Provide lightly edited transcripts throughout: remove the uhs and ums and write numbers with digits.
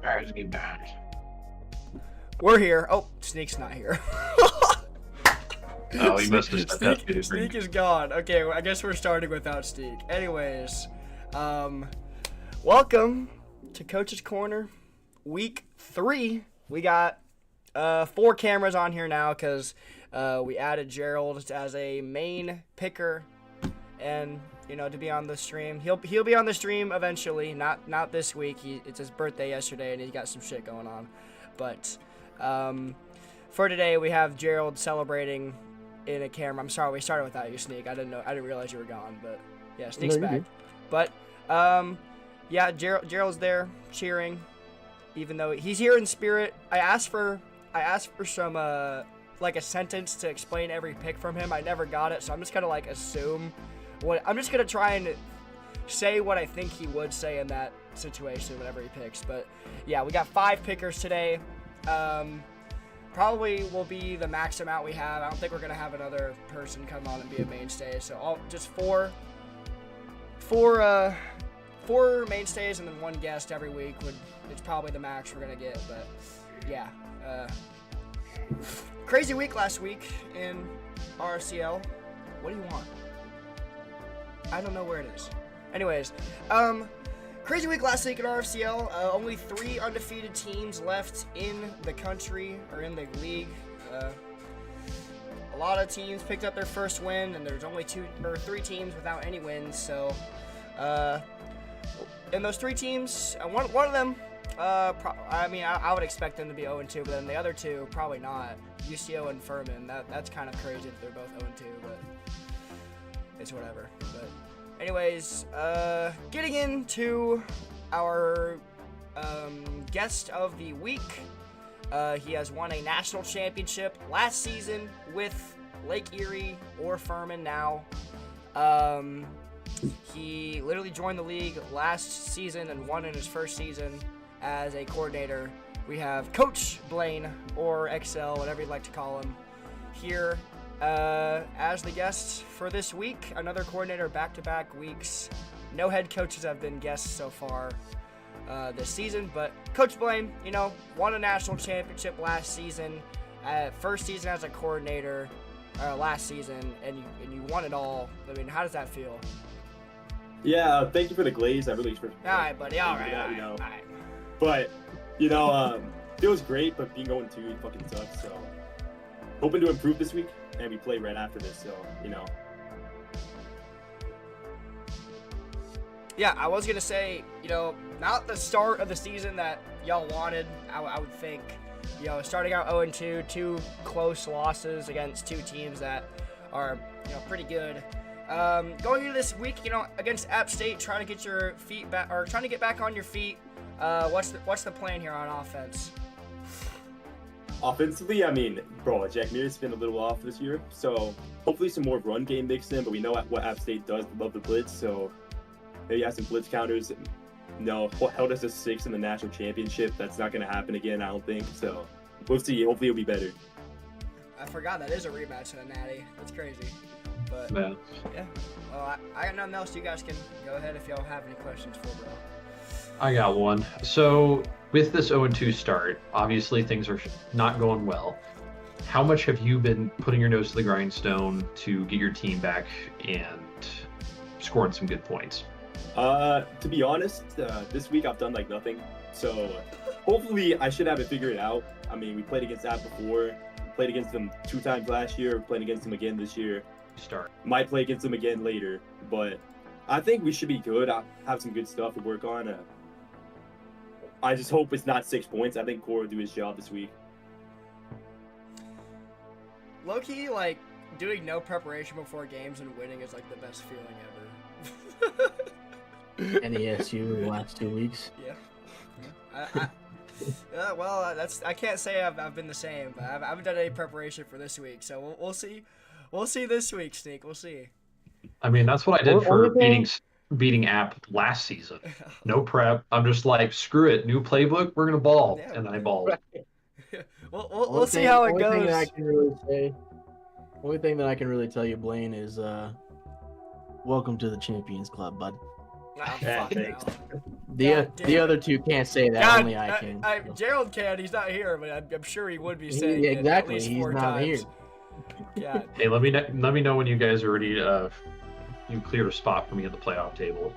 Alright, let's get back. We're here. Oh, Sneak's not here. Oh, he must have stepped up. Sneak is gone. Okay, well, I guess we're starting without Sneak. Anyways, welcome to Coach's Corner, Week 3. We got 4 cameras on here now because we added Gerald as a main picker, and to be on the stream. He'll be on the stream eventually. Not this week. It's his birthday yesterday, and he's got some shit going on. But for today, we have Gerald celebrating in a camera. I'm sorry we started without you, Sneak. I didn't realize you were gone. But yeah, Sneak's back. But yeah, Gerald's there cheering, even though he's here in spirit. I asked for some like a sentence to explain every pick from him. I never got it, so I'm just gonna like assume. I'm just going to try and say what I think he would say in that situation whenever he picks. But, yeah, we got 5 pickers today. Probably will be the max amount we have. I don't think we're going to have another person come on and be a mainstay. So, just four mainstays and then 1 guest every week. It's probably the max we're going to get. But, yeah. Crazy week last week in RFCL. What do you want? I don't know where it is. Anyways, crazy week last week in RFCL. Only 3 undefeated teams left in the country or in the league. A lot of teams picked up their first win, and there's only 3 teams without any wins. So, in those 3 teams, one of them, I would expect them to be 0-2, but then the other 2 probably not. UCO and Furman. That's kind of crazy if they're both 0-2, but it's whatever. But anyways, getting into our guest of the week. He has won a national championship last season with Lake Erie or Furman now. He literally joined the league last season and won in his first season as a coordinator. We have Coach Blaine, or XL, whatever you'd like to call him, here as the guest for this week. Another coordinator back-to-back weeks. No head coaches have been guests so far this season, but Coach Blaine, won a national championship last season, first season as a coordinator last season, and you won it all. I mean, how does that feel? Yeah, thank you for the glaze. I really appreciate it. All right, buddy. All right. But, feels great, but being 0-2 fucking sucks, so hoping to improve this week, and we play right after this, so, Yeah, I was going to say, not the start of the season that y'all wanted, I would think. Starting out 0-2, 2 close losses against 2 teams that are, pretty good. Going into this week, against App State, trying to get your feet back, or trying to get back on your feet. What's the plan here on offense? Offensively, Jack Mears has been a little off this year, so hopefully some more run game mixed in, but we know what App State does, love the blitz, so maybe have some blitz counters. Held us to 6 in the national championship. That's not going to happen again, I don't think, so we'll see. Hopefully it'll be better. I forgot that is a rematch in a natty. That's crazy. But, yeah. Well, I got nothing else. You guys can go ahead if y'all have any questions for bro. I got one. So, with this 0-2 start, obviously things are not going well. How much have you been putting your nose to the grindstone to get your team back and scoring some good points? To be honest, this week I've done nothing. So, hopefully I should have it figured out. We played against that before. We played against them 2 times last year. We're playing against them again this year. Might play against them again later, but I think we should be good. I have some good stuff to work on. I just hope it's not 6 points. I think Core will do his job this week. Low-key, doing no preparation before games and winning is the best feeling ever. NESU the last 2 weeks. Yeah. Well, I can't say I've been the same, but I haven't done any preparation for this week, so we'll see. We'll see this week, Sneak. We'll see. I mean, that's what I did Only for thing- beating App last season. No prep. I'm just like, screw it. New playbook. We're gonna ball, Yeah, and then I balled. We'll see how it Only thing that I goes. can really say, only thing that I can really tell you, Blaine, is welcome to the Champions Club, bud. Ah, Yeah, fuck thanks. no. The God damn the it. other two can't say that. God, Only I can. so. Gerald can. He's not here, but I'm sure he would be He- saying it exactly, at least he's 4 not times. here. Yeah. Hey, let me know when you guys are ready. You cleared a spot for me at the playoff table.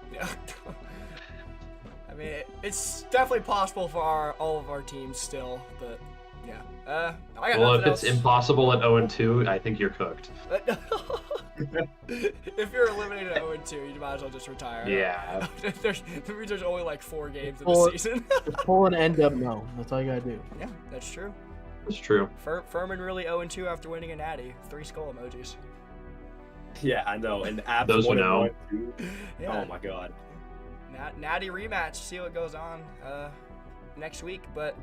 I mean, it's definitely possible for all of our teams still, but yeah. I got Well, if nothing it's else. impossible at 0-2, I think you're cooked. If you're eliminated at 0-2, you might as well just retire. Yeah. there's only like 4 games in Well- the season. Just pull an end up no. That's all you gotta do. Yeah, that's true. That's true. Furman really 0-2 after winning a natty. 3 skull emojis. Yeah, I know. And Apps Those one who and know. one, too. Yeah. Oh my god. Natty rematch. See what goes on next week. But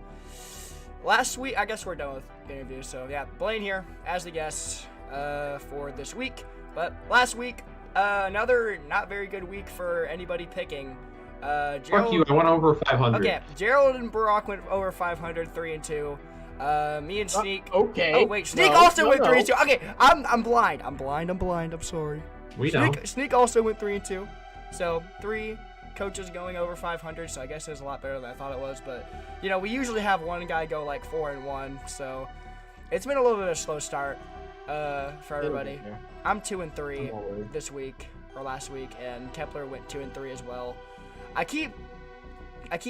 last week, I guess we're done with the interview. So yeah, Blaine here as the guest for this week. But last week, another not very good week for anybody picking. Gerald, Fuck you. I went over 500. Okay, Gerald and Barack went over 500, 3-2. Me and Sneak. Okay. Oh wait, Sneak No, also no, went no. 3-2. Okay, I'm blind. I'm blind. I'm sorry. We know. Sneak also went 3-2. So 3 coaches going over 500. So I guess it was a lot better than I thought it was. But you know, we usually have one guy go like 4-1. So it's been a little bit of a slow start for everybody. I'm 2-3 I'm all worried. this week or last week, and Kepler went 2-3 as well. I keep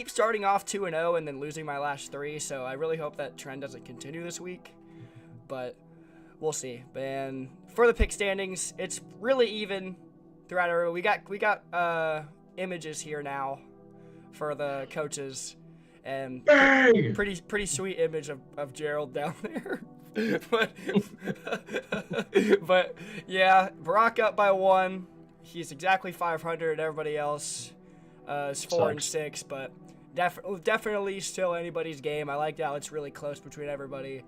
starting off 2-0 and then losing my last 3, so I really hope that trend doesn't continue this week. But we'll see. And for the pick standings, it's really even throughout our. We got images here now for the coaches, and Bang! pretty sweet image of Gerald down there. but yeah, Barack up by 1. He's exactly 500. Everybody else is 4 and Sucks. 6, but definitely still anybody's game. I like how it's really close between everybody.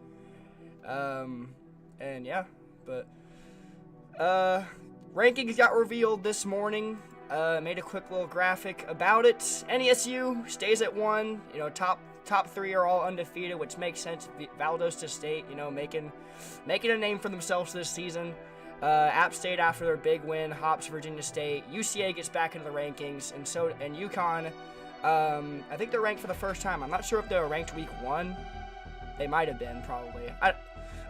And yeah, but rankings got revealed this morning. Made a quick little graphic about it. NESU stays at 1. You know, top 3 are all undefeated, which makes sense. Valdosta State, you know, making a name for themselves this season. App State after their big win, Hops Virginia State. UCA gets back into the rankings, and UConn. I think they're ranked for the first time. I'm not sure if they were ranked week 1. They might have been, probably.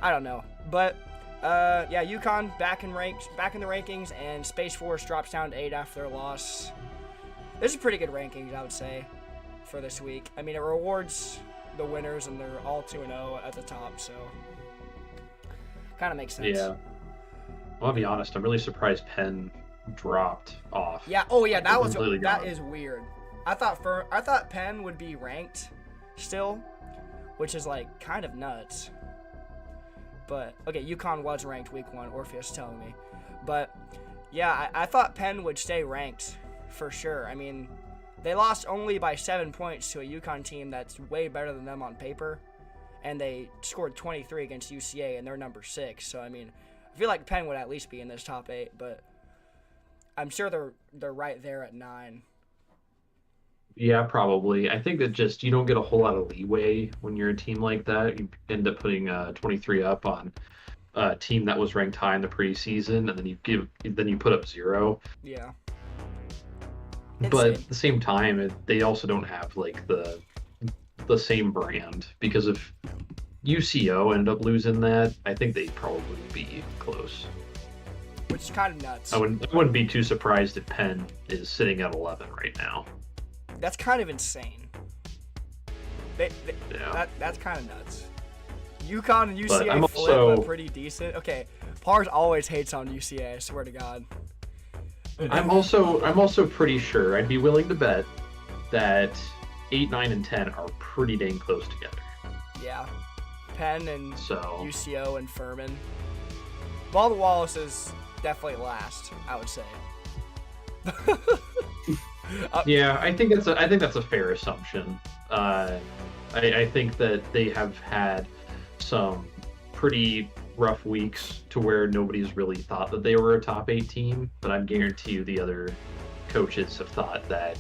I don't know, but yeah, UConn back in the rankings, and Space Force drops down to 8 after their loss. This is pretty good rankings, I would say, for this week. I mean, it rewards the winners, and they're all 2-0 at the top, so kind of makes sense. Yeah. Well, I'll be honest. I'm really surprised Penn dropped off. Yeah. Oh yeah, that Completely gone. is weird. I thought Penn would be ranked still, which is like kind of nuts. But okay, UConn was ranked week 1. Orpheus telling me, but yeah, I thought Penn would stay ranked for sure. I mean, they lost only by 7 points to a UConn team that's way better than them on paper, and they scored 23 against UCA, and they're number 6. So I mean, I feel like Penn would at least be in this top 8, but I'm sure they're right there at 9. Yeah, probably. I think that just you don't get a whole lot of leeway when you're a team like that. You end up putting 23 up on a team that was ranked high in the preseason, and then you put up 0. Yeah. But Insane. at the same time, they also don't have like the same brand, because if UCO ended up losing that, I think they'd probably be close. Which is kind of nuts. I wouldn't be too surprised if Penn is sitting at 11 right now. That's kind of insane. Yeah. That's kind of nuts. UConn and But UCA I'm flip, also- but pretty decent. Okay, Pars always hates on UCA. I swear to God. I'm also pretty sure, I'd be willing to bet that 8, 9, and 10 are pretty dang close together. Yeah, Penn and So UCO and Furman. Ball Wallace is definitely last, I would say. yeah, I think that's a fair assumption. I think that they have had some pretty rough weeks to where nobody's really thought that they were a top 8 team, but I guarantee you the other coaches have thought that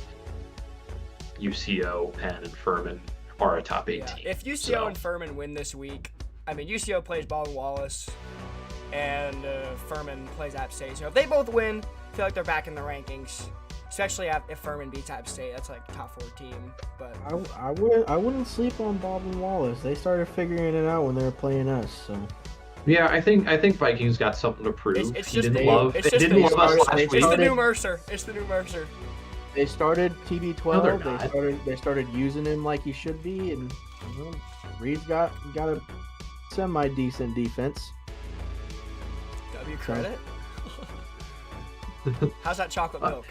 UCO, Penn, and Furman are a top 8 Yeah. team. If UCO So, and Furman win this week, I mean, UCO plays Baldwin Wallace, and Furman plays App State. So if they both win, I feel like they're back in the rankings. Especially if Furman beats App State, that's like top 4 team. But I wouldn't sleep on Baldwin Wallace. They started figuring it out when they were playing us. So yeah, I think Vikings got something to prove. It's He just didn't the- love, it's it just didn't the- love us it's last it's week. the new Mercer. It's the new Mercer. they started TB12. No, they're not. They started using him like he should be, and Reed's got a semi decent defense. W credit. How's that chocolate milk?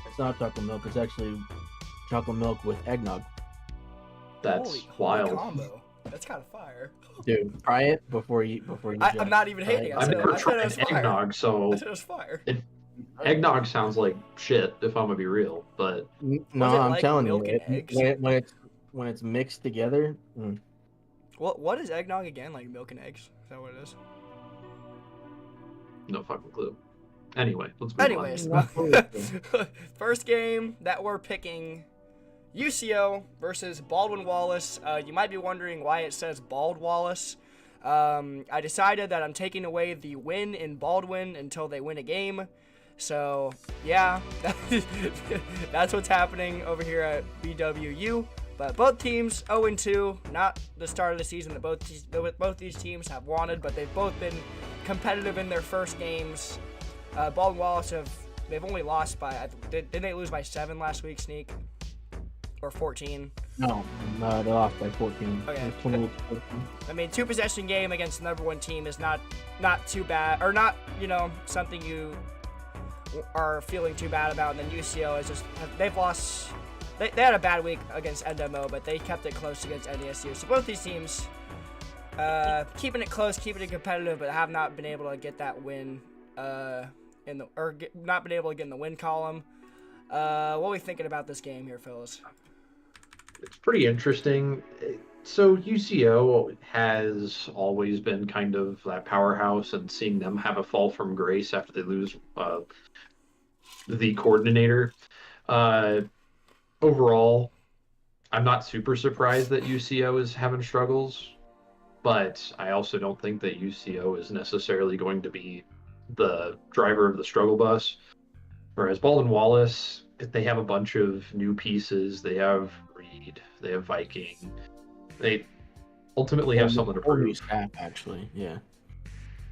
It's not chocolate milk. It's actually chocolate milk with eggnog. That's Holy wild. combo. That's kind of fire. Dude, try it before you. I'm judge. not even Try hating. it. I I've said- never I said it tried was fire. eggnog, so I said it was fire. eggnog sounds like shit if I'm gonna be real. But No, Was it I'm like telling you, milk and eggs? when it's mixed together. What is eggnog again? Like milk and eggs? Is that what it is? no fucking clue. Anyway, let's move Anyways, Not fully first game that we're picking, UCO versus Baldwin Wallace. You might be wondering why it says Bald Wallace. I decided that I'm taking away the win in Baldwin until they win a game. So, yeah, that's what's happening over here at BWU. But both teams 0-2, not the start of the season that both these teams have wanted, but they've both been competitive in their first games. Baldwin Wallace they've only lost by, didn't they lose by 7 last week, Sneak? Or 14? No, they lost by 14. Okay. It was 28-14. I mean, 2-possession game against the number 1 team is not too bad, or not, something you are feeling too bad about. And then UCO is just, they've lost, they had a bad week against NWO, but they kept it close against NESU. So both these teams keeping it close, keeping it competitive, but have not been able to get that win not been able to get in the win column. What are we thinking about this game here, fellas? It's pretty interesting. So UCO has always been kind of that powerhouse, and seeing them have a fall from grace after they lose the coordinator. Overall, I'm not super surprised that UCO is having struggles, but I also don't think that UCO is necessarily going to be the driver of the struggle bus. Whereas Baldwin Wallace, they have a bunch of new pieces. They have Reed, they have Viking. They ultimately have something to Whole new prove. staff, actually, yeah.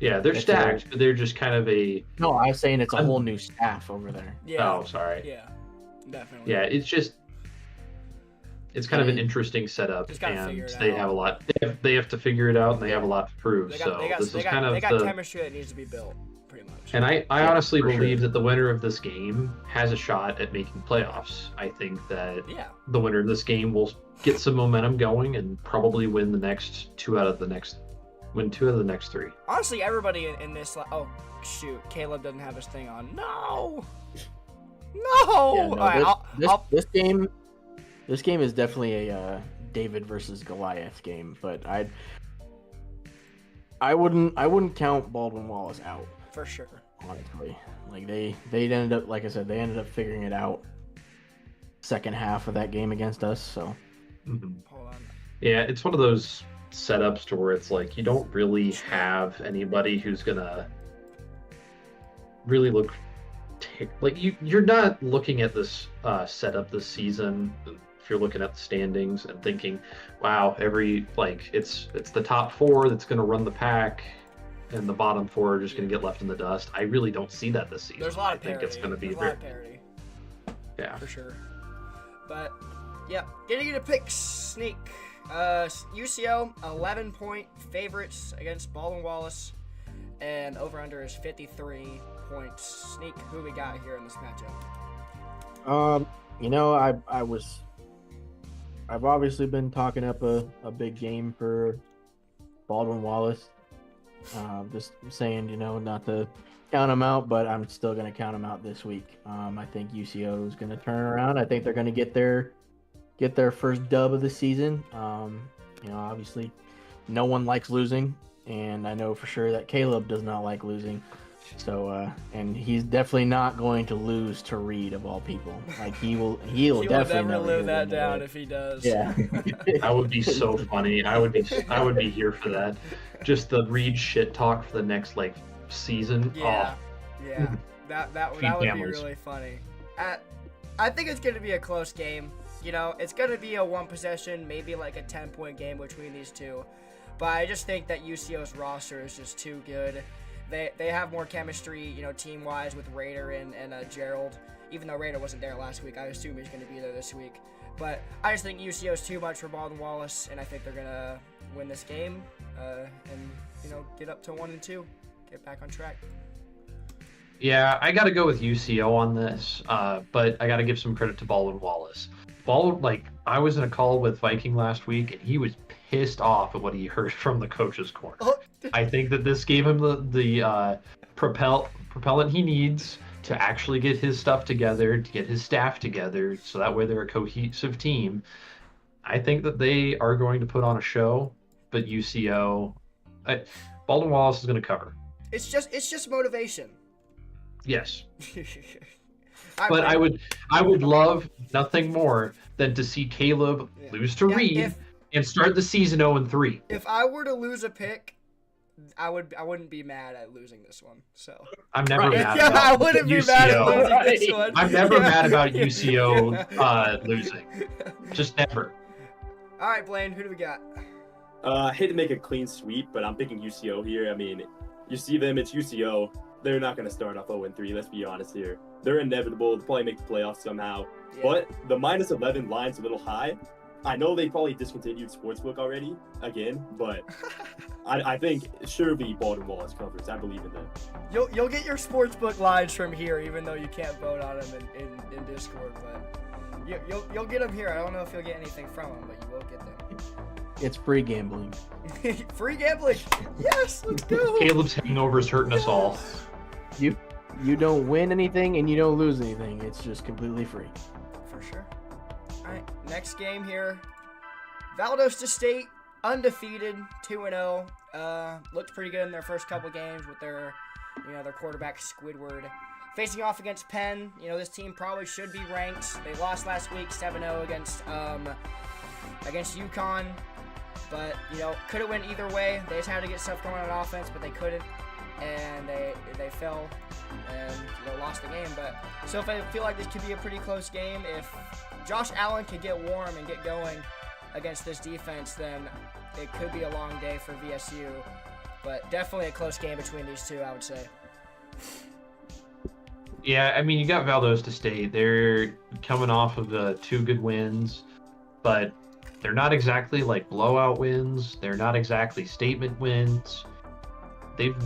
Yeah, they're That's stacked, but they're just kind of a. No, I was saying it's a I'm- whole new staff over there. Yeah. Oh, sorry. Yeah. Definitely. Yeah, it's kind of an interesting setup, Just gotta and figure it they out. have a lot. They have to figure it out, and they have a lot to prove. So this is kind of the. chemistry that needs to be built, pretty much. And I honestly for sure. believe that the winner of this game has a shot at making playoffs. I think that Yeah. the winner of this game will get some momentum going and probably win the next 2 out of the next 3. Honestly, everybody in this. Oh, shoot. Caleb doesn't have his thing on. No! No! Yeah, no, All right, this game is definitely a David versus Goliath game, but I wouldn't count Baldwin Wallace out, for sure. honestly. Like they ended up, like I said, they ended up figuring it out second half of that game against us. So Hold on. Yeah, it's one of those setups to where it's like you don't really have anybody who's gonna really look like you're not looking at this setup this season. If you're looking at the standings and thinking, wow, it's the top 4 that's gonna run the pack, and the bottom 4 are just gonna get left in the dust. I really don't see that this season. There's a lot of I think parity. it's gonna be There's a lot of parity, yeah. for sure. But, yeah. Getting you to pick Sneak. UCO, 11-point favorites against Baldwin Wallace. And over-under is 53 points. Sneak, who we got here in this matchup? I've obviously been talking up a big game for Baldwin Wallace. Just saying, not to count them out, but I'm still going to count them out this week. I think UCO is going to turn around. I think they're going to get their get their first dub of the season. Obviously, no one likes losing, and I know for sure that Caleb does not like losing. So, and he's definitely not going to lose to Reed of all people. Like he will He definitely will never never live hear that the down word. if he does. Yeah. That would be so funny. I would be here for that. Just the Reed shit talk for the next like season. Yeah. Oh, Yeah. That Feed would be families. really funny. I think it's going to be a close game. It's going to be a one possession, maybe like a 10-point game between these two. But I just think that UCO's roster is just too good. They have more chemistry, team-wise with Raider and Gerald. Even though Raider wasn't there last week, I assume he's going to be there this week. But I just think UCO is too much for Baldwin Wallace, and I think they're going to win this game and, get up to 1-2, get back on track. Yeah, I got to go with UCO on this, but I got to give some credit to Baldwin Wallace. I was in a call with Viking last week, and he was pissed off at what he heard from the coach's corner. I think that this gave him the propellant he needs to actually get his stuff together, to get his staff together, so that way they're a cohesive team. I think that they are going to put on a show, but UCO, Baldwin Wallace is going to cover. It's just motivation. Yes. All But right, I would love nothing more than to see Caleb lose to Yeah, Reed and start the season 0-3. if I were to lose a pick, I wouldn't be mad at losing this one. So I'm never mad yeah, about I wouldn't be mad at UCO. losing this one. I'm never Yeah. mad about UCO losing. Just never. All right, Blaine, who do we got? I hate to make a clean sweep, but I'm picking UCO here. I mean, you see them, it's UCO. They're not going to start off 0-3, let's be honest here. They're inevitable. They'll probably make the playoffs somehow. Yeah. But the -11 line's a little high. I know they probably discontinued Sportsbook already, again, but I think surely Baldwin Wallace covers. I believe in them. You'll get your sportsbook lines from here, even though you can't vote on them in Discord. But you'll get them here. I don't know if you'll get anything from them, but you will get them. It's free gambling. Free gambling. Yes, let's go. Caleb's hangover is hurting us all. You don't win anything and you don't lose anything. It's just completely free. For sure. All right, next game here. Valdosta State, undefeated, 2-0. Looked pretty good in their first couple games with their quarterback Squidward. Facing off against Penn, this team probably should be ranked. They lost last week 7-0 against UConn. But, could have went either way. They just had to get stuff going on offense, but they couldn't. And they fell and lost the game. But so if I feel like this could be a pretty close game, if Josh Allen could get warm and get going against this defense, then it could be a long day for VSU. But definitely a close game between these two, I would say. Yeah, I mean, you got Valdosta State. They're coming off of 2 good wins, but they're not exactly like blowout wins. They're not exactly statement wins. They've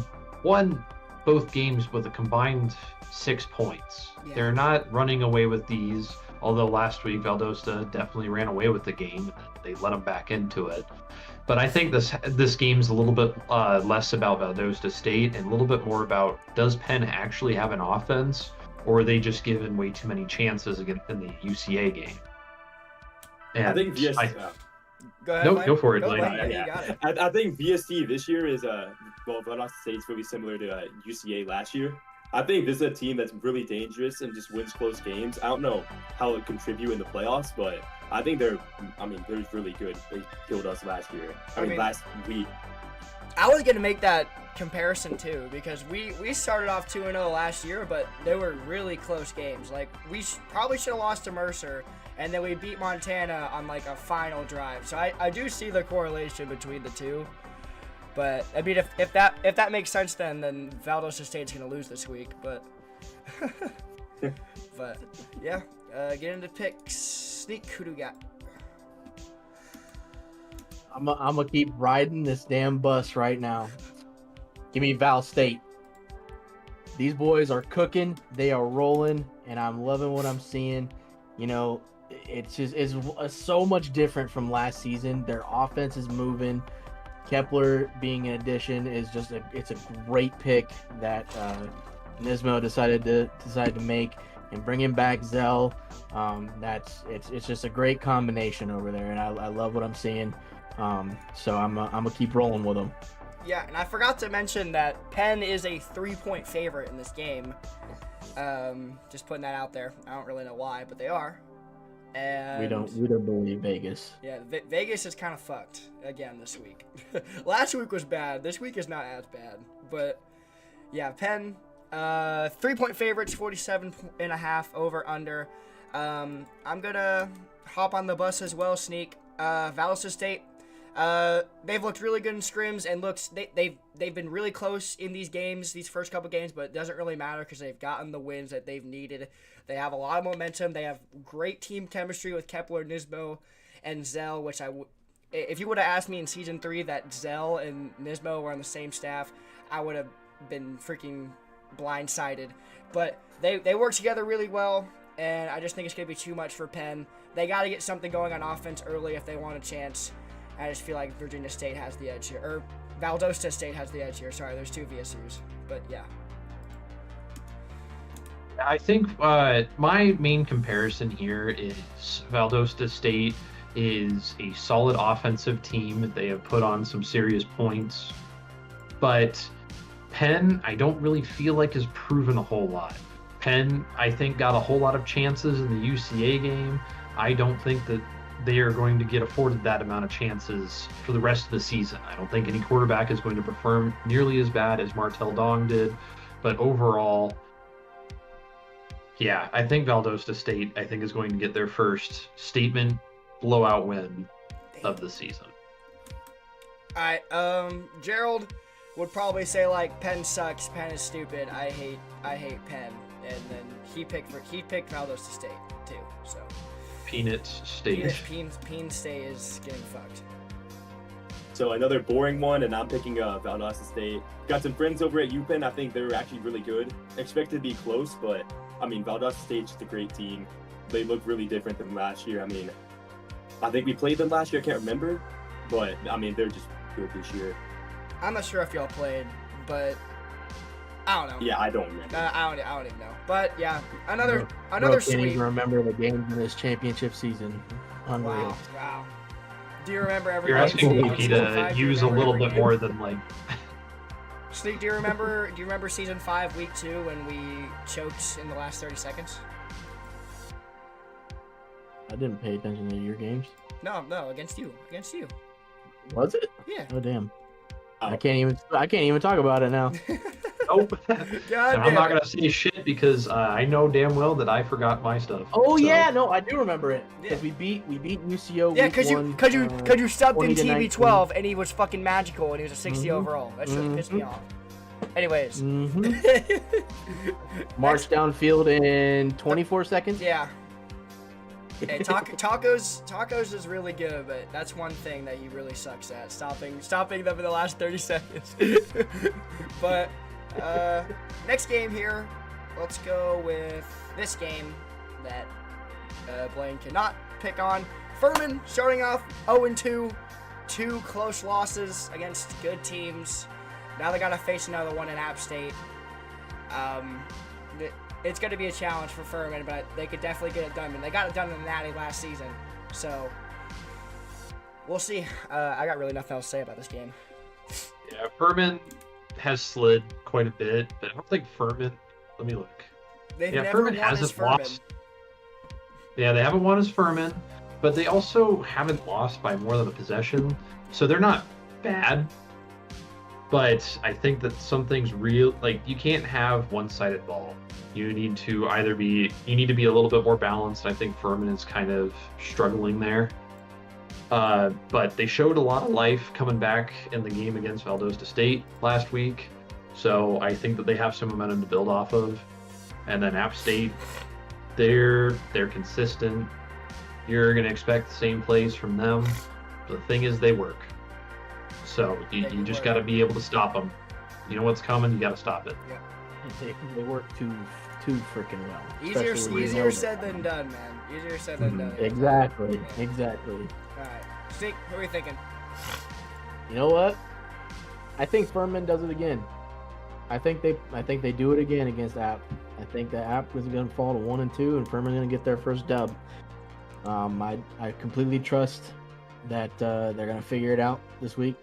won both games with a combined 6 points. Yeah. They're not running away with these, although last week Valdosta definitely ran away with the game. They let them back into it. But I think this game's a little bit less about Valdosta State and a little bit more about, does Penn actually have an offense, or are they just given way too many chances in the UCA game? And I think VST. Go ahead, No, Blaine. go for it, Blaine. Blaine. Yeah, you got it. I think VST this year is Valdosta State's really similar to UCA last year. I think this is a team that's really dangerous and just wins close games. I don't know how it contribute in the playoffs, but I think they're really good. They killed us last year. Last week. I was going to make that comparison too, because we started off 2-0 last year, but they were really close games. Like, we probably should have lost to Mercer, and then we beat Montana on like a final drive. So I do see the correlation between the two. But I mean, if that makes sense, then Valdosta State's gonna lose this week. But but yeah, get into picks. Sneak, who do we got? I'm gonna keep riding this damn bus right now. Give me Val State. These boys are cooking. They are rolling, and I'm loving what I'm seeing. It's so much different from last season. Their offense is moving. Kepler being an addition is it's a great pick that Nismo decided to make. and bringing back Zell, it's just a great combination over there, and I love what I'm seeing. So I'm gonna keep rolling with them. Yeah, and I forgot to mention that Penn is a 3-point favorite in this game. Just putting that out there. I don't really know why, but they are. And We don't believe Vegas. yeah, Vegas is kind of fucked again this week. Last week was bad. This week is not as bad. But yeah, Penn, 3-point favorites, 47.5 over under. I'm gonna hop on the bus as well. Sneak. Valdosta State. They've looked really good in scrims and they've been really close in these games, these first couple games, but it doesn't really matter because they've gotten the wins that they've needed. They have a lot of momentum. They have great team chemistry with Kepler, Nismo, and Zell, which if you would have asked me in season 3 that Zell and Nismo were on the same staff, I would have been freaking blindsided. But they work together really well, and I just think it's going to be too much for Penn. They got to get something going on offense early if they want a chance. I just feel like Virginia State has the edge here. Or Valdosta State has the edge here. Sorry, there's 2 VSUs. But yeah. I think my main comparison here is Valdosta State is a solid offensive team. They have put on some serious points. But Penn, I don't really feel like has proven a whole lot. Penn, I think, got a whole lot of chances in the UCA game. I don't think that they are going to get afforded that amount of chances for the rest of the season. I don't think any quarterback is going to perform nearly as bad as Martel Dong did. But overall, yeah, I think Valdosta State, is going to get their first statement blowout win of the season. All right, Gerald would probably say like Penn sucks, Penn is stupid, I hate Penn, and then he picked Valdosta State too. So Peanut State. Peen State is getting fucked. So another boring one, and I'm picking Valdosta State. Got some friends over at UPenn. I think they're actually really good. Expected to be close, but I mean, Valdosta State's just a great team. They look really different than last year. I mean, I think we played them last year. I can't remember, but I mean, they're just good this year. I'm not sure if y'all played, but I don't know. Yeah, I don't remember. I don't even know. But yeah, another Can't sweep. even remember the games in this championship season. Unreal. Wow. Do you remember every? You're asking season Loki five? to Do you use a remember little every bit game? more than like. Sneak, do you remember season 5, week 2 when we choked in the last 30 seconds? I didn't pay attention to your games. No, against you. Was it? Yeah. Oh damn. Oh. I can't even talk about it now. Nope. God I'm not gonna say shit because I know damn well that I forgot my stuff. Oh So, yeah, no, I do remember it because Yeah. we beat UCO. Yeah, week cause one, you subbed in 20 to TB12 and he was fucking magical and he was a 60 overall. That shit pissed me off. Anyways. Marched downfield in 24 seconds. Yeah. Hey, tacos is really good, but that's one thing that he really sucks at, stopping them in the last 30 seconds. But next game here, let's go with this game that Blaine cannot pick on. Furman starting off 0-2, 2 close losses against good teams. Now they gotta face another one in App State. It's going to be a challenge for Furman, but they could definitely get it done. And they got it done in the Natty last season. So, we'll see. I got really nothing else to say about this game. Yeah, Furman has slid quite a bit, but I don't think Furman. Let me look. They've Yeah, never Furman won as hasn't Furman. lost. Yeah, they haven't won as Furman, but they also haven't lost by more than a possession. So they're not bad. But I think that some things you can't have one-sided ball. You need to be a little bit more balanced. I think Furman is kind of struggling there. But they showed a lot of life coming back in the game against Valdosta State last week. So I think that they have some momentum to build off of. And then App State, they're consistent. You're going to expect the same plays from them. The thing is, they work. So you just got to be able to stop them. You know what's coming, you got to stop it. They work too freaking well. Easier said than done, man. Easier said than done. Exactly. All right. Sneak, what are we thinking? You know what? I think Furman does it again. I think they do it again against App. I think the App is going to fall to 1-2, and Furman's going to get their first dub. I completely trust that they're going to figure it out this week.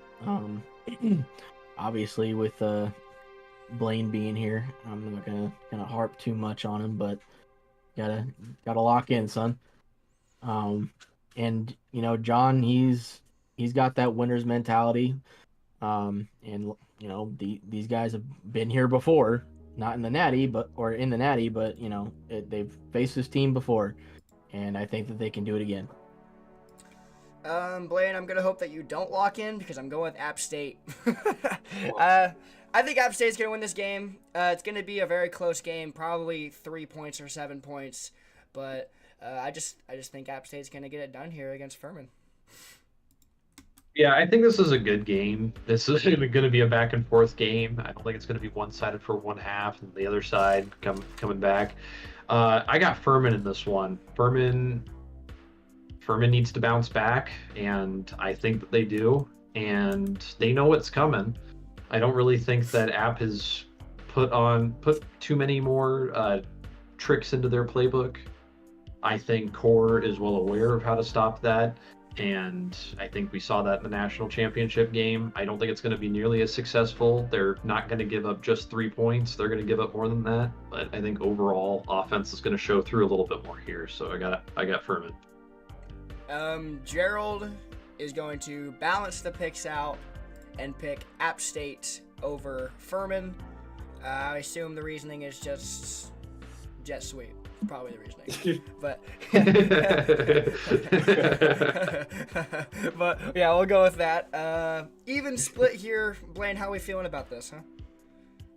Obviously, with Blaine being here, I'm not gonna harp too much on him, but gotta lock in, son. And John, he's got that winner's mentality. And these guys have been here before, not in the Natty, but they've faced this team before, and I think that they can do it again. Blaine, I'm gonna hope that you don't lock in because I'm going with App State. I think App State's gonna win this game. It's gonna be a very close game, probably 3 points or 7 points, but I just think App State's gonna get it done here against Furman. Yeah, I think this is a good game. This is going to be a back and forth game. I don't think it's going to be one-sided for one half and the other side coming back. I got Furman in this one. Furman needs to bounce back, and I think that they do, and they know what's coming. I don't really think that App has put too many more tricks into their playbook. I think Core is well aware of how to stop that. And I think we saw that in the national championship game. I don't think it's going to be nearly as successful. They're not going to give up just 3 points. They're going to give up more than that. But I think overall offense is going to show through a little bit more here. So I got Furman. Gerald is going to balance the picks out and pick App State over Furman. I assume the reasoning is just jet sweep. Probably the reasoning, but yeah, we'll go with that. Even split here. Blaine, how are we feeling about this, huh?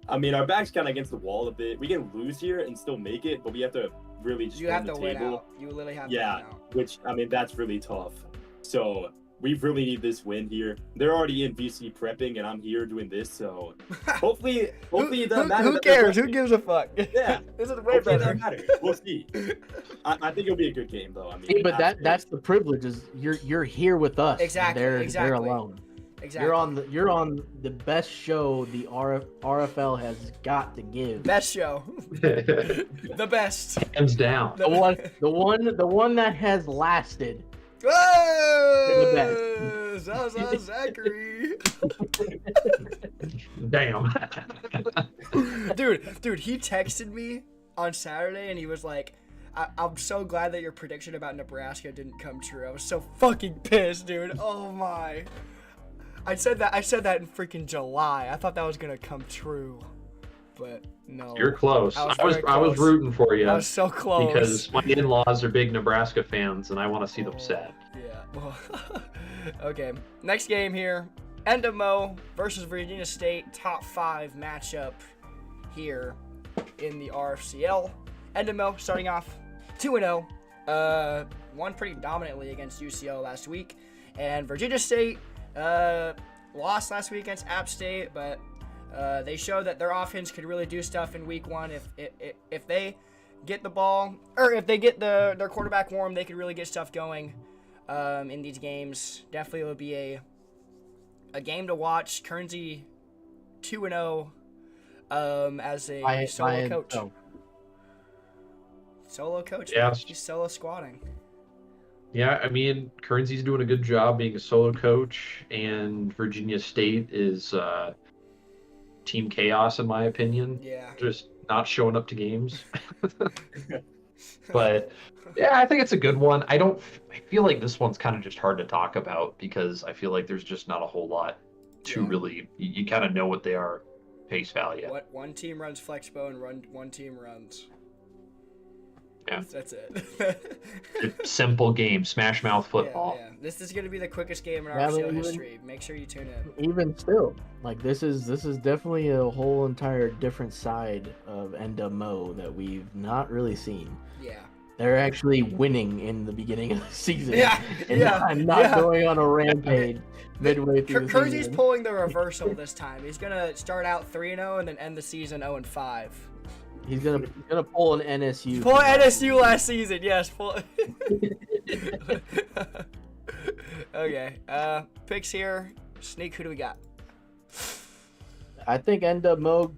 I mean, our back's kind of against the wall a bit. We can lose here and still make it, but we have to really just win the to win table. out. You literally have to win out. Which, I mean, that's really tough. So we really need this win here. They're already in VC prepping, and I'm here doing this. So hopefully it doesn't matter. Who cares? Who gives a fuck? Yeah, this is way better. It doesn't matter. We'll see. I think it'll be a good game, though. I mean, hey, but that's the privilege is you're here with us. Exactly. They're alone. Exactly. You're on the best show the RFL has got to give. Best show. The best. Hands down. The one that has lasted. Whoa! Zaza Zachary. Damn. Dude, he texted me on Saturday and he was like, I'm so glad that your prediction about Nebraska didn't come true. I was so fucking pissed, dude. Oh my. I said that in freaking July. I thought that was gonna come true. But no. You're close. I was close. rooting for you. I was so close. Because my in-laws are big Nebraska fans, and I want to see them sad. Yeah. Well, okay. Next game here. Endemo versus Virginia State. Top 5 matchup here in the RFCL. Endemo starting off 2-0. Won pretty dominantly against UCO last week. And Virginia State lost last week against App State, but they showed that their offense could really do stuff in week 1 if they get the ball, or if they get their quarterback warm, they could really get stuff going in these games. Definitely will be a game to watch. Kernsey 2-0 as a solo coach. Solo coach? Yeah. He's solo squatting. Yeah, I mean, Kernsey's doing a good job being a solo coach, and Virginia State is team chaos, in my opinion. Yeah. Just not showing up to games. But, yeah, I think it's a good one. I feel like this one's kind of just hard to talk about because I feel like there's just not a whole lot to really, you kind of know what they are face value. What one team runs Flexbo and one team runs. Yeah. That's it. Simple game, smash mouth football. Yeah. This is going to be the quickest game in our show history. Make sure you tune in. Even still, like this is definitely a whole entire different side of Endemo that we've not really seen. Yeah. They're actually winning in the beginning of the season. Yeah. And not going on a rampage midway through the season. Kersey's pulling the reversal this time. He's going to start out 3-0 and then end the season 0-5. He's gonna pull an NSU. Pull an NSU last season, yes. Pull. Okay. Picks here. Sneak. Who do we got? I think Endemo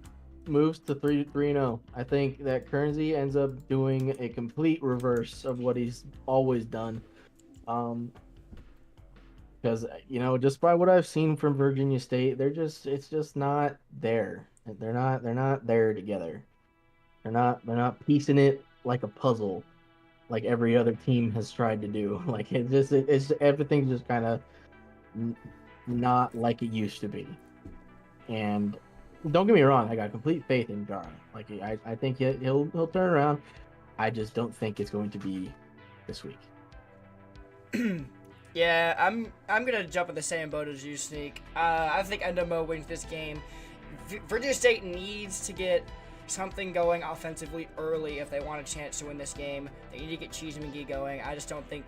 moves to 3-0. I think that Currency ends up doing a complete reverse of what he's always done. Because just by what I've seen from Virginia State, it's just not there. They're not there together. They're not piecing it like a puzzle, like every other team has tried to do. Like it's everything's just kind of not like it used to be. And don't get me wrong, I got complete faith in Jara. Like I think he'll turn around. I just don't think it's going to be this week. Yeah, I'm gonna jump in the same boat as you, Sneak. I think Endemo wins this game. Virginia State needs to get something going offensively early if they want a chance to win this game. They need to get Cheese McGee going. I also don't think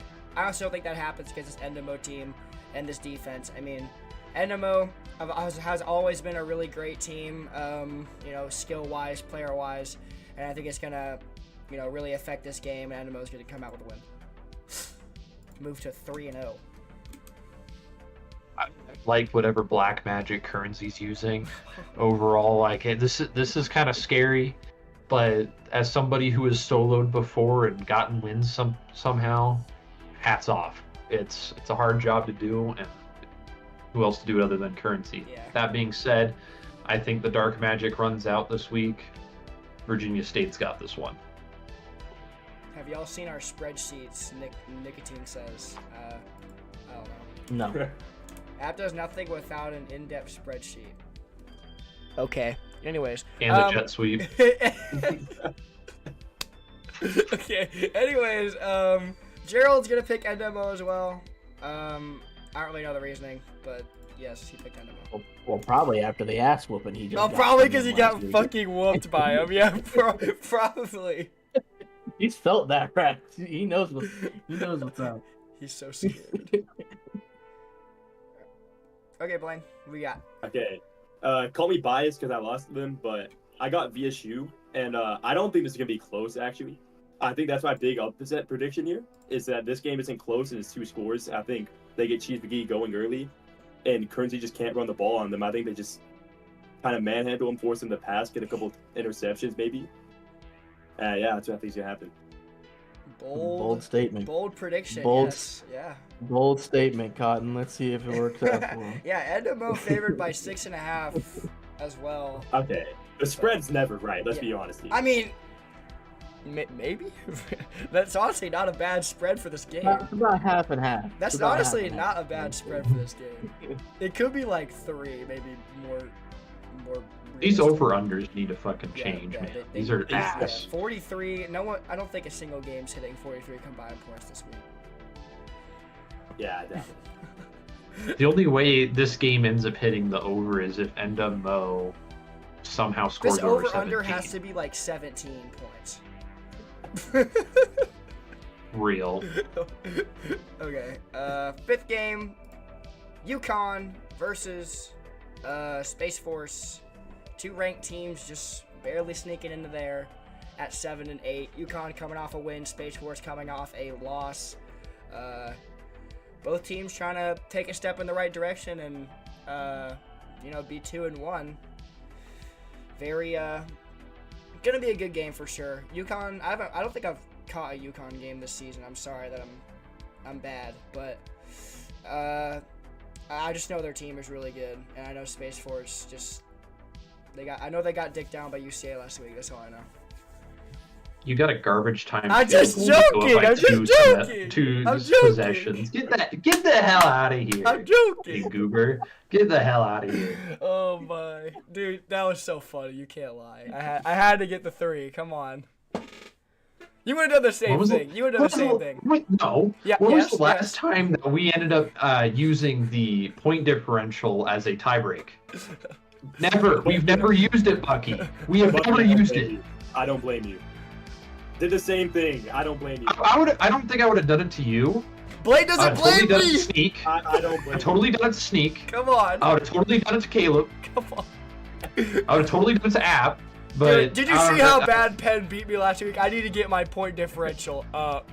that happens against this Endemo team and this defense. I mean, Endemo has always been a really great team, skill-wise, player-wise, and I think it's gonna, really affect this game, and Endemo's gonna come out with a win. Move to 3-0. I like whatever black magic Currency's using. Overall, this is kind of scary, but as somebody who has soloed before and gotten wins somehow, hats off. It's a hard job to do, and who else to do it other than Currency? Yeah. That being said, I think the dark magic runs out this week. Virginia State's got this one. Have y'all seen our spreadsheets? Nicotine says. I don't know. No. App does nothing without an in-depth spreadsheet. Okay. Anyways. And the jet sweep. Okay. Anyways, Gerald's gonna pick Endemo as well. I don't really know the reasoning, but yes, he picked Endemo. Well, probably after the ass whooping he just. Probably because he got fucking whooped by him. Yeah, probably. He's felt that, right? He knows what's up. He's so scared. Okay, Blaine, what we got? Okay. Call me biased because I lost to them, but I got VSU, and I don't think this is going to be close, actually. I think that's my big upset prediction here, is that this game isn't close and it's 2 scores. I think they get Cheese McGee going early, and Currency just can't run the ball on them. I think they just kind of manhandle him, force him to pass, get a couple interceptions, maybe. Yeah, that's what I think is going to happen. Bold statement. Bold prediction. Bold, yes. Yeah. Bold statement, Cotton. Let's see if it works out for him. Yeah, Endemo favored by 6.5 as well. Okay. The spread's never right, let's be honest here. I mean, maybe? That's honestly not a bad spread for this game. It's about half and half. That's honestly not a bad spread for this game. It could be like 3, maybe more. These over-unders need to fucking change, man. These are ass. 43. I don't think a single game's hitting 43 combined points this week. Yeah, definitely. The only way this game ends up hitting the over is if Endemo somehow scores this over 17. This over-under has to be like 17 points. Real. Okay. 5th game, UConn versus Space Force. 2 ranked teams just barely sneaking into there at 7 and 8. UConn coming off a win, Space Force coming off a loss. Both teams trying to take a step in the right direction and be 2-1. Very gonna be a good game for sure. UConn, I don't think I've caught a UConn game this season. I'm sorry that I'm bad, but I just know their team is really good, and I know Space Force I know they got dicked down by UCA last week. That's all I know. You got a garbage time. I'm just joking. I'm just joking. Two I'm joking. possessions. Get the hell out of here. I'm joking. You goober. Get the hell out of here. Oh my, dude, that was so funny. You can't lie. I had to get the 3. Come on. You would have done the same thing. You would have done the same thing. Wait, no. Yeah. When was the last time that we ended up using the point differential as a tiebreak? Never. We've never used it, Bucky. We have never used it. I don't blame you. Did the same thing. I don't blame you. I don't think I would have done it to you. Blade doesn't blame done it me. to Sneak. I don't blame I totally done it to Sneak. Come on. I would have totally done it to Caleb. Come on. I would have totally done it to App. But did you see how bad Penn beat me last week? I need to get my point differential up.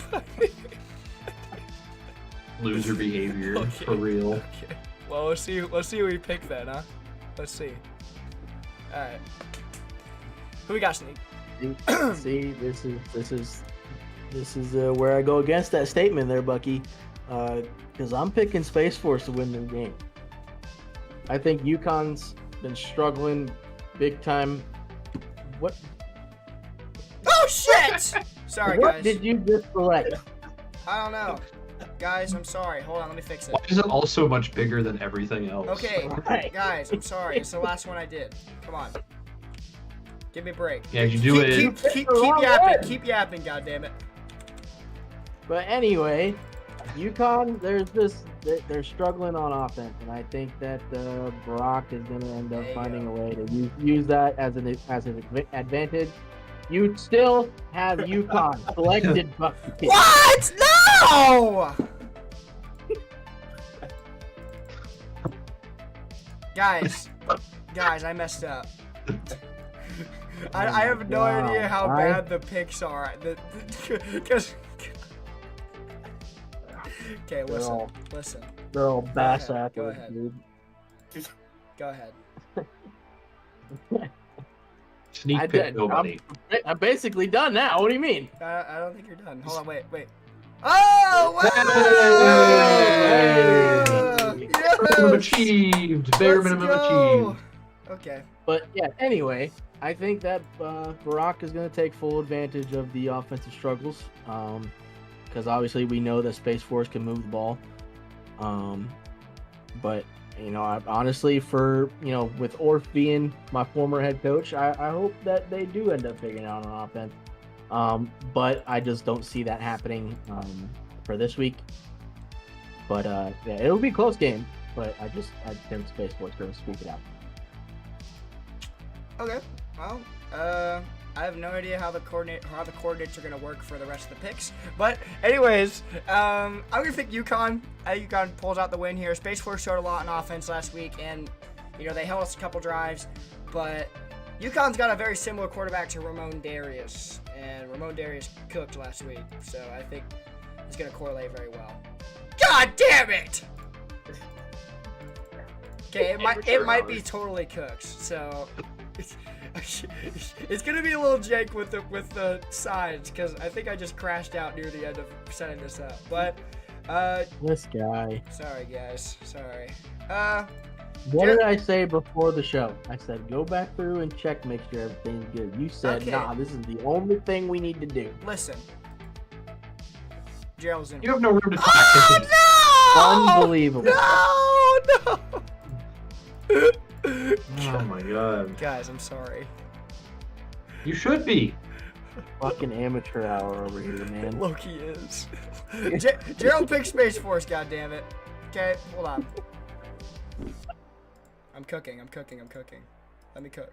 Loser behavior, Okay. for real. Okay. Well, let's see who we pick then, huh? Let's see. All right. Who we got, Sneak? See, this is where I go against that statement there, Bucky. Because I'm picking Space Force to win the game. I think UConn's been struggling big time. What? Oh shit! Sorry, What guys. did you just select? I don't know. Guys, I'm sorry. Hold on, let me fix it. Why is it also much bigger than everything else? Okay, Right. guys, I'm sorry. It's the last one I did. Come on. Give me a break. Yeah, you do it. Keep yapping. Keep yapping, goddammit. But anyway, UConn, they're struggling on offense, and I think that Brock is going to end up There you finding go. a way to use that as an advantage. You still have UConn selected, Bucky. What? No! Guys, I messed up. I have no Wow. idea how Why? bad the picks are. Because. Okay, listen. Listen. They're all bass ahead, go athletes, ahead. dude. Go ahead. Sneak I pick did. nobody. I'm basically done now. What do you mean? I don't think you're done. Hold on, wait. Oh! Wow! Hey! Yes! Minimum achieved. Bare Let's minimum go! achieved. Okay. But yeah, anyway, I think that Barack is going to take full advantage of the offensive struggles, because obviously we know that Space Force can move the ball. But honestly, with Orf being my former head coach, I hope that they do end up figuring out on offense. But I just don't see that happening for this week. But yeah, it'll be a close game. But I think Space Force going to squeak it out. Okay. Well, I have no idea how the coordinates are gonna work for the rest of the picks. But anyways, I'm gonna pick UConn. UConn pulls out the win here. Space Force showed a lot on offense last week, and they held us a couple drives. But UConn's got a very similar quarterback to Ramon Darius, and Ramon Darius cooked last week, so I think it's gonna correlate very well. God damn it! Okay, it might be totally cooked, so. It's gonna be a little jank with the sides, because I think I just crashed out near the end of setting this up. But This guy. sorry guys, sorry. What did I say before the show? I said go back through and check, make sure everything's good. You said, Okay. nah, this is the only thing we need to do. Listen, Gerald's in. You have no room to talk. Oh no! Unbelievable. No! Oh my god. Guys, I'm sorry. You should be. Fucking amateur hour over here, man. Loki is. Gerald picked Space Force, goddammit. Okay, hold on. I'm cooking. Let me cook.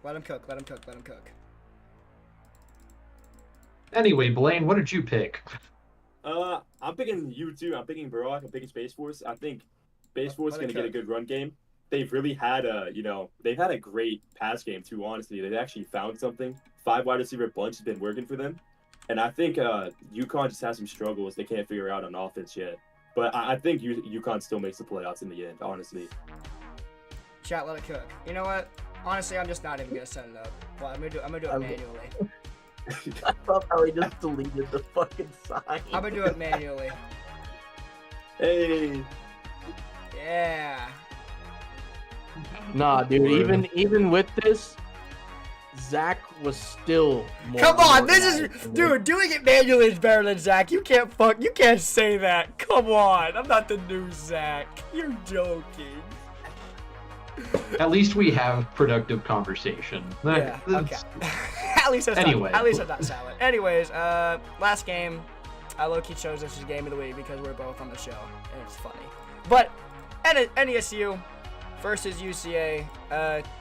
Let him cook. Anyway, Blaine, what did you pick? I'm picking you too. I'm picking Barack. I'm picking Space Force. I think Space Force is Let going me to get a cook. good run game. They've really had they've had a great pass game too, honestly. They've actually found something. 5 wide receiver bunch has been working for them. And I think UConn just has some struggles they can't figure out on offense yet. But I think UConn still makes the playoffs in the end, honestly. Chat, let it cook. You know what? Honestly, I'm just not even gonna set it up. Well, I'm gonna do it manually. I love how he just deleted the fucking sign. I'm gonna do it manually. Hey. Yeah. Nah, dude. Even with this, Zach was still more. Come on, this is organized than me. dude. Doing it manually is better than Zach. You can't say that. Come on, I'm not the new Zach. You're joking. At least we have productive conversation. Yeah. Okay. That's- At least that's Anyway. not silent. Anyways, last game, I low-key chose this as game of the week because we're both on the show and it's funny. But NESU versus UCA,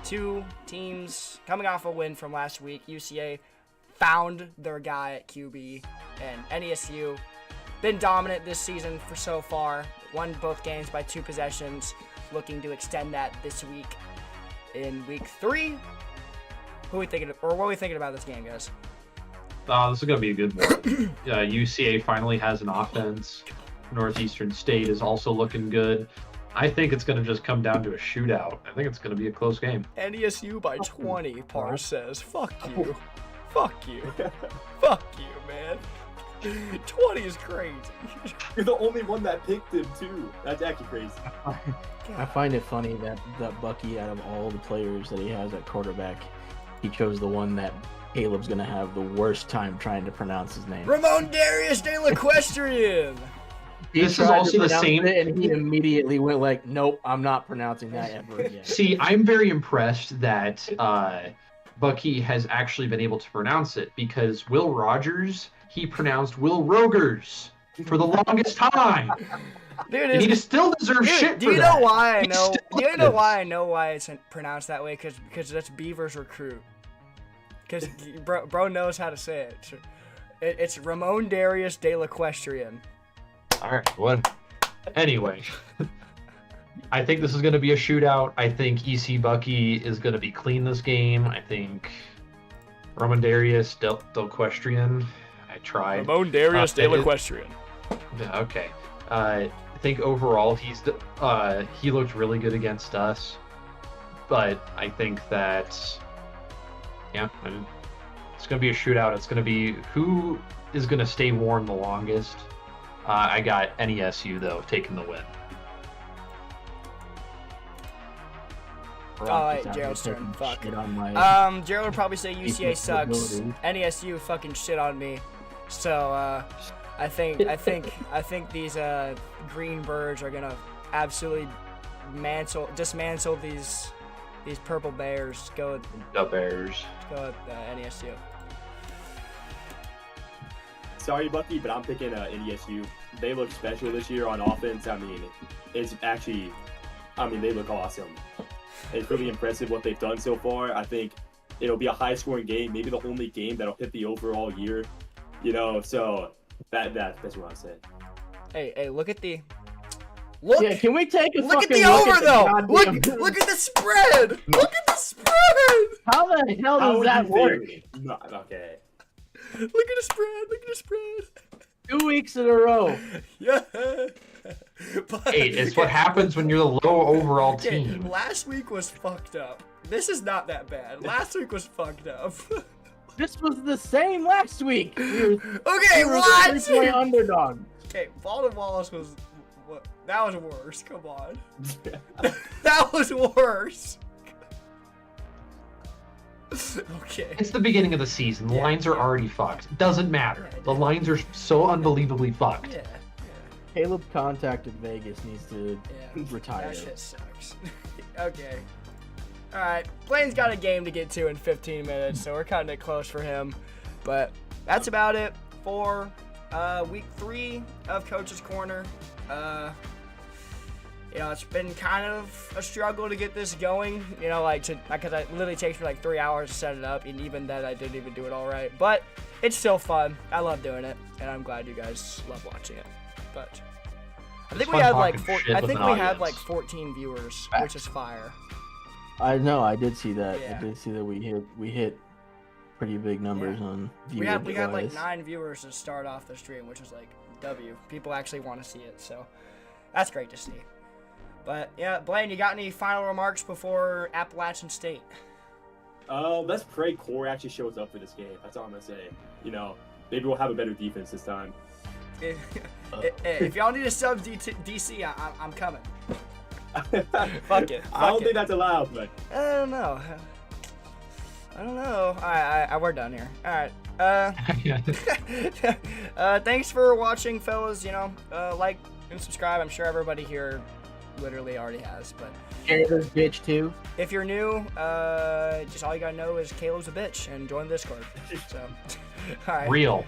2 teams coming off a win from last week. UCA found their guy at QB, and NESU been dominant this season for so far. Won both games by 2 possessions, looking to extend that this week in week 3. What are we thinking about this game, guys? this is going to be a good one. UCA finally has an offense. Northeastern State is also looking good. I think it's going to just come down to a shootout. I think it's going to be a close game. NESU by 20, Par says. Fuck you. Fuck you. Fuck you, man. 20 is crazy. You're the only one that picked him too. That's actually crazy. I find it funny that Bucky, out of all the players that he has at quarterback, he chose the one that Caleb's gonna have the worst time trying to pronounce his name. Ramon Darius de l'Equestrian. This is also the same. And he immediately went like, "Nope, I'm not pronouncing that ever again." See, I'm very impressed that Bucky has actually been able to pronounce it, because Will Rogers, he pronounced Will Rogers for the longest time. Dude, And he still deserves shit do for you that. know why I He know? still Do you know does. why I know why it's pronounced that way? Because that's Beaver's recruit. Because bro knows how to say it. It's Ramon Darius de l'Equestrian. All right, what? Anyway, I think this is going to be a shootout. I think EC Bucky is going to be clean this game. I think Roman Darius Delquestrian. I tried. Ramon Darius de it- l'Equestrian. Yeah, okay. I think overall he looked really good against us, but I think that it's going to be a shootout. It's going to be who is going to stay warm the longest. I got NESU though taking the win. Oh, wait, Gerald's turn. Fuck. Gerald would probably say UCA Defensive sucks. ability. NESU fucking shit on me. So I think these green birds are gonna absolutely dismantle these purple bears. Go with The Bears. NESU. Sorry, Bucky, but I'm picking NESU. They look special this year on offense. I mean, they look awesome. It's really impressive what they've done so far. I think it'll be a high-scoring game, maybe the only game that'll hit the overall year. So that's what I said. Hey, look at the. Yeah, can we take a Look at fucking the over at the though. goddamn- Look at the spread. Look at the spread. How the hell How does would that you work? think? No, okay. Look at the spread. Look at the spread. 2 weeks in a row. Yeah. But, Hey, it's what happens when you're the low overall Okay, team. last week was fucked up. This is not that bad. Last week was fucked up. This was the same last week. We Okay, were what? the 3-point underdog. Okay, Baldwin Wallace was. What? That was worse. Come on. That was worse. Okay. It's the beginning of the season. The Yeah, lines are yeah. already fucked. Doesn't matter. Yeah, The lines are so unbelievably fucked. Yeah. Caleb contacted Vegas needs to Yeah. retire. That shit sucks. Okay. Alright. Blaine's got a game to get to in 15 minutes, so we're cutting it close for him. But that's about it for week 3 of Coach's Corner. It's been kind of a struggle to get this going, because it literally takes me like 3 hours to set it up, and even then I didn't even do it all right. But it's still fun. I love doing it, and I'm glad you guys love watching it. But I think It's we fun have like talking shit I with think an we have audience. like 14 viewers, which is fire. I know. I did see that. Yeah. I did see that we hit pretty big numbers on We had like viewership-wise. 9 viewers to start off the stream, which is like W. People actually want to see it, so that's great to see. But yeah, Blaine, you got any final remarks before Appalachian State? Let's pray Core actually shows up for this game. That's all I'm gonna say. Maybe we'll have a better defense this time. If y'all need a sub DC, I'm coming. Fuck it. I don't Fuck think it. that's allowed, but I don't know. Alright, we're done here. Alright. Thanks for watching, fellas. Like and subscribe. I'm sure everybody here literally already has, but Share this bitch too. if you're new, just all you gotta know is Caleb's a bitch and join the Discord. So, alright. Real.